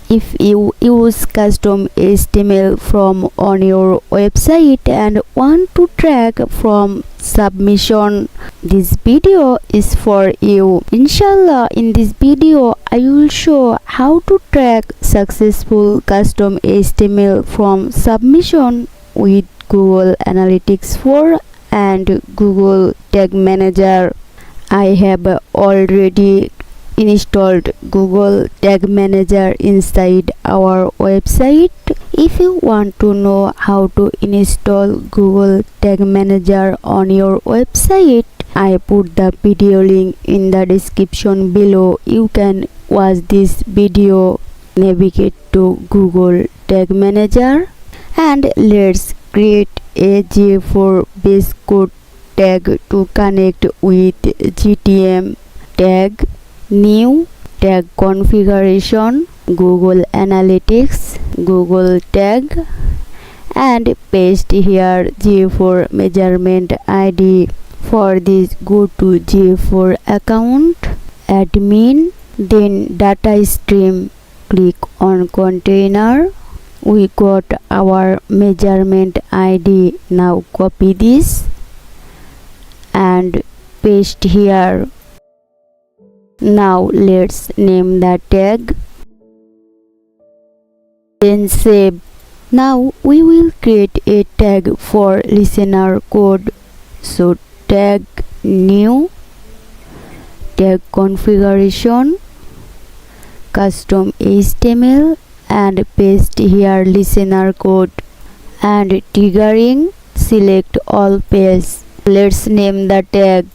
If you use custom HTML from on your website and want to track from submission, this video is for you. Inshallah, in this video I will show how to track successful custom HTML from submission with Google Analytics 4 and Google Tag Manager. I have already installed Google Tag Manager inside our website. If you want to know how to install Google Tag Manager on your website, I put the video link in the description below. You can watch this video. Navigate to Google Tag Manager and let's create a GA4 base code tag to connect with GTM tag. New tag configuration, Google Analytics, Google Tag, and paste here GA4 measurement ID. For this, go to GA4 account, admin, then data stream, click on container. We got our measurement ID. Now copy this and paste here. Now let's name the tag, then save. Now we will create a tag for listener code. So tag new, tag configuration, custom HTML, and paste here listener code, and triggering, select all page. Let's name the tag,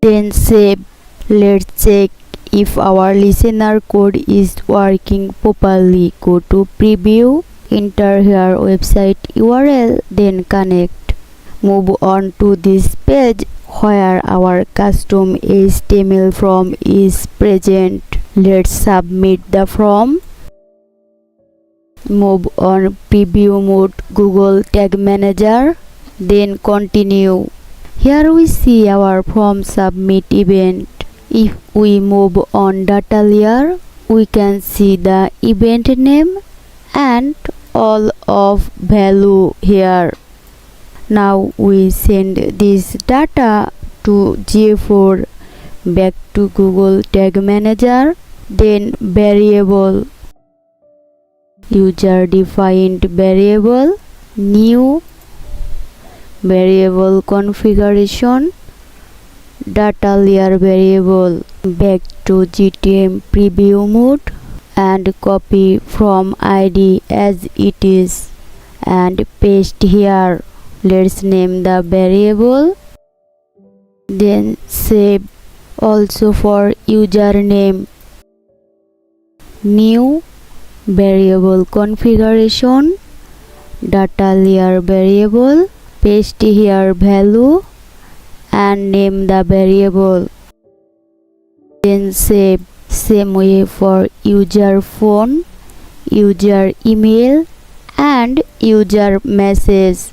then save. Let's check if our listener code is working properly. Go to preview, enter here website URL, then connect. Move on to this page where our custom HTML form is present. Let's submit the form. Move on preview mode, Google Tag Manager, then continue. Here we see our form submit event. If we move on dataLayer, we can see the event name and all of value here. Now we send this data to GA4 back to Google Tag Manager, then variable, user defined variable, new variable configuration, dataLayer variable, back to GTM preview mode and copy from ID as it is and paste here. Let's name the variable, then save. Also for username, new variable configuration, dataLayer variable, paste here value and name the variable, then save. Same way for user phone, user email and user message.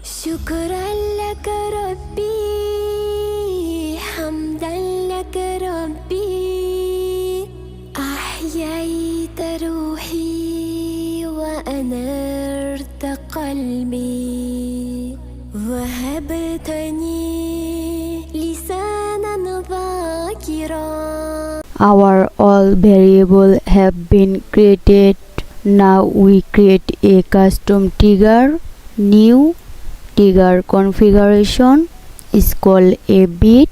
شكرا لك ربي حمدا لك ربي أحييت روحي وأنرت قلبي وهبتني لسانا ذاكرا. Our all variable have been created. Now we create a custom trigger. New trigger configuration is called a bit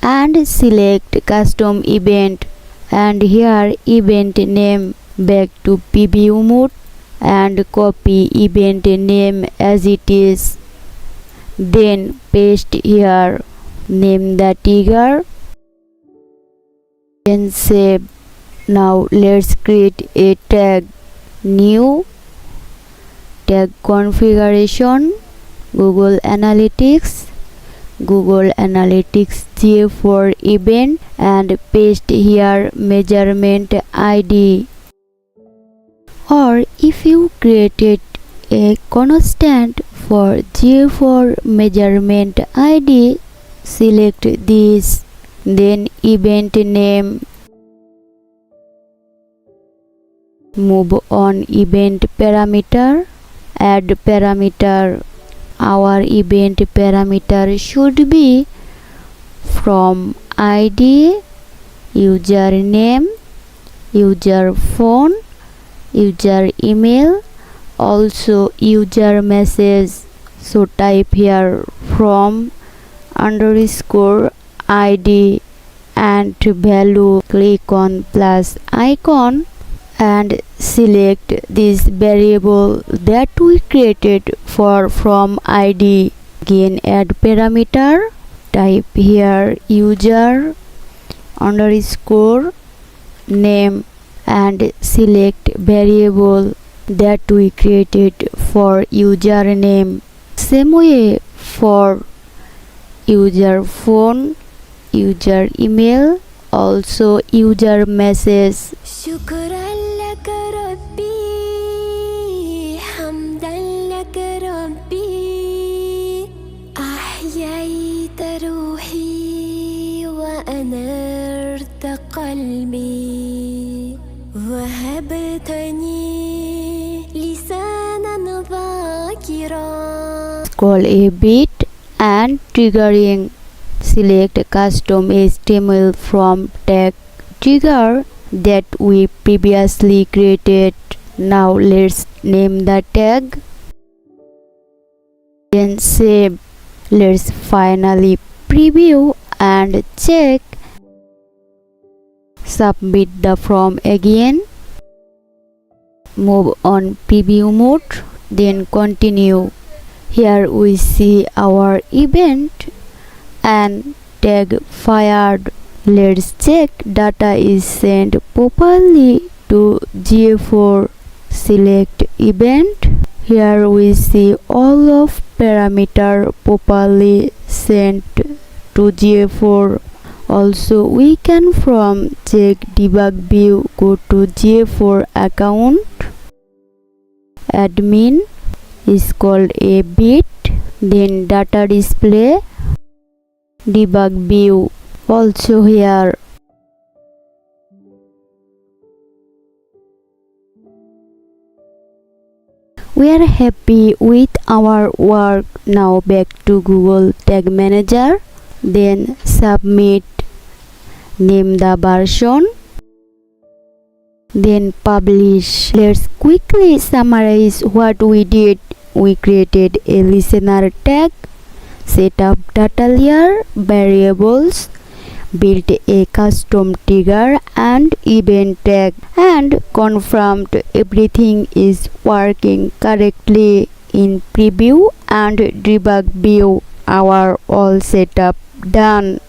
and select custom event, and here event name, back to preview mode and copy event name as it is, then paste here. Name the trigger, then save. Now let's create a tag. New tag configuration, Google Analytics, Google Analytics GA4 event and paste here measurement ID. Or if you created a constant for GA4 measurement ID, select this, then event name, Move on event parameter. Add parameter. Our event parameter should be from ID, username, user phone, user email, also user message. So type here from underscore ID and value. Click on plus icon and select this variable that we created for from ID. Again add parameter. Type here user underscore name and select variable that we created for username. Same way for user phone, user email, also user message. شكرا لك ربي حمدا لك ربي أحييت روحي وأنرت قلبي وهبتني لسانا ذاكرا. Scroll a bit and triggering. Select custom HTML from tag trigger that we previously created. Now let's name the tag. Then save. Let's finally preview and check. Submit the form again. Move on preview mode. Then continue. Here we see our event and tag fired. Let's check data is sent properly to GA4. Select event. Here we see all of parameter properly sent to GA4. Also we can from check debug view go to GA4 account. Admin is called a bit. Then data display. Debug view also here. We are happy with our work. Now back to Google Tag Manager. Then submit. Name the version. Then publish. Let's quickly summarize what we did. We created a listener tag, set up dataLayer variables, built a custom trigger and event tag, and confirmed everything is working correctly in preview and debug view. Our all setup done.